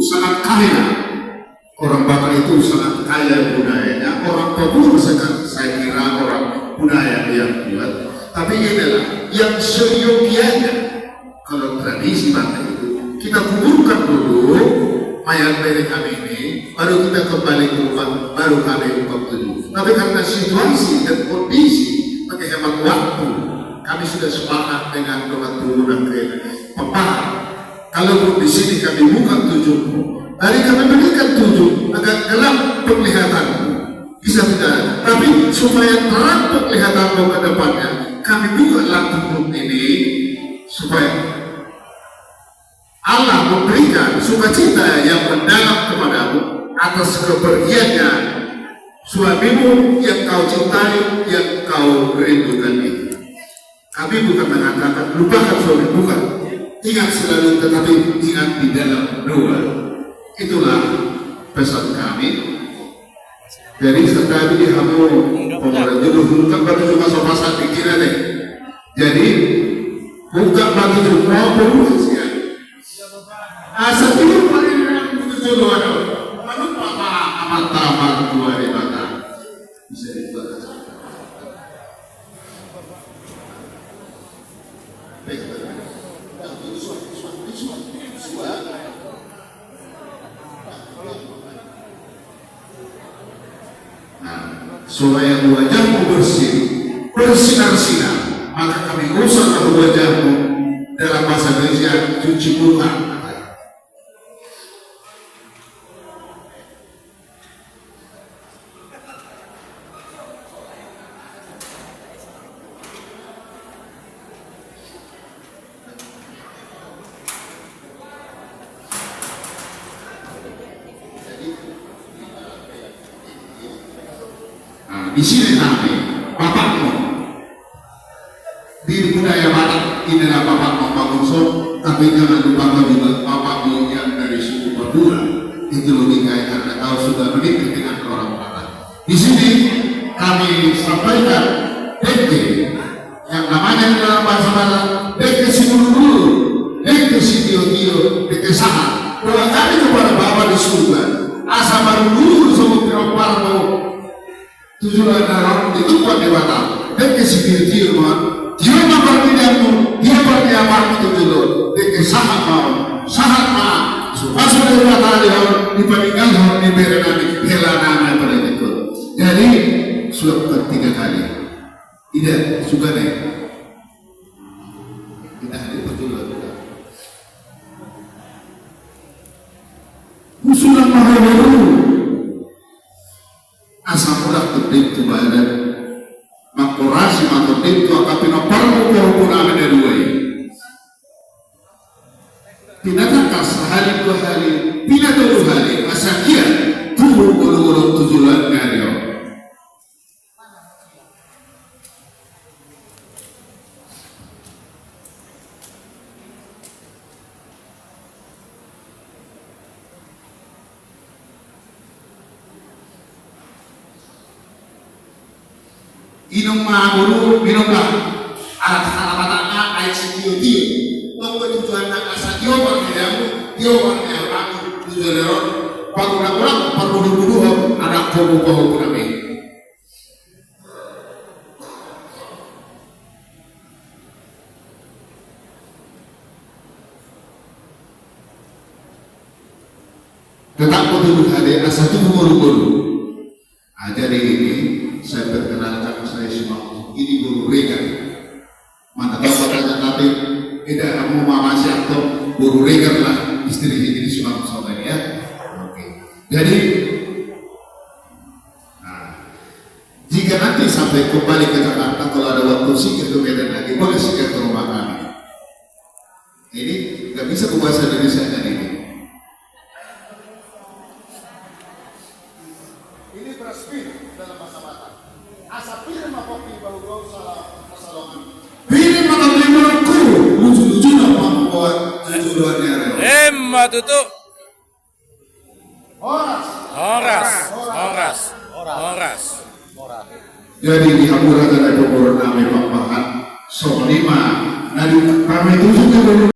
sangat kaya. Orang Batak itu sangat kaya budayanya. Orang Papua saya kira orang budaya yang kuat. Tapi inilah yang seyogianya. Kalau tradisi Batak itu kita kuburkan dulu mayat nenek kami ini, baru kita kembali ke rumah, baru kami tujuh. Tapi karena situasi dan kondisi menghemat waktu, kami sudah sepakat dengan Tuhan Tuhan ke Papa. Kalau di sini kami buka 7, hari kami berikan 7 agar gelap penglihatanmu, bisa tidak. Tapi supaya terang penglihatanmu ke depannya, kami buka lampu ini supaya Allah memberikan sukacita yang mendalam kepadamu atas kepergiannya suamimu yang kau cintai, yang kau rindukan itu. Kami bukan mengatakan lupakan suami, bukan. Ingat selalu, tetapi ingat di dalam doa. Itulah pesan kami. Jadi tadi kamu pemuda dulu bukan batu cuma sofa saat dikira deh. Jadi bukan batu cuma pemuda. Asal itu paling betul ada. Menurut Papa amat tamat dua di Batak. Bisa dibuat. Nah, supaya wajahmu bersih, bersinar-sinar, maka kami usah wajahmu dalam bahasa Indonesia cuci muka. Di sini kami, bapakmu di budaya Batak inilah bapakmu Pak Gunso, tapi jangan lupa juga bapakmu yang dari suku Papua. Itu logika karena kau sudah menikah dengan orang Batak. Di sini kami sampaikan DK yang namanya dalam bahasa Batak DK Simululu, DK Sitio-tio, DK Saha. Doa kami kepada Bapa di surga, asa baru dulu semua piroparmu tujuan orang itu buat Batak. Dan kesibir man, dia mempertidamu, dia pertiapamu itu dulu. Dan sahat mah, supaya dari Batak di peninggalan di berenami helanana pada itu. Jadi sudah ketiga kali. Tidak suka deh. Kita hari betul betul. Usulan mahabaru. Asal ulah kedip tu badan makorasi makodip tu akapina parmu kau amin dari dua pinataka sehari 2 hari pinat 2 hari asakia tubuh bulu-bulu tujuan ngario minumlah alat Bataknya air setio-tio membuat tujuan nak asal dia berkedamu dia berkedamu tujuan leron pakulang-kulang perlu ada kobo-kobo kami tetap betul ada asal itu buru-buru. Jadi ini saya perkenalkan saya semua ini guru Regan. Mana tahu katanya nanti tidak kamu mama siapa guru Regan lah istri ini semua saudara ya. Oke. Jadi jika nanti sampai kembali ke Jakarta kalau ada waktu sikit ke Medan lagi boleh sikit ke rumah kami. Ini nggak bisa ke bahasa Indonesia dan ini. Ini berspin dalam bahasa Batak. Asa piring makoki bau salah masalahkan. Piring makoki berku lucu-lucu apa membuat tujuannya. Tutup. Horas. Jadi di Hampura ada pemburuan nami Pak Bahan, Soh 5, nadi kami 7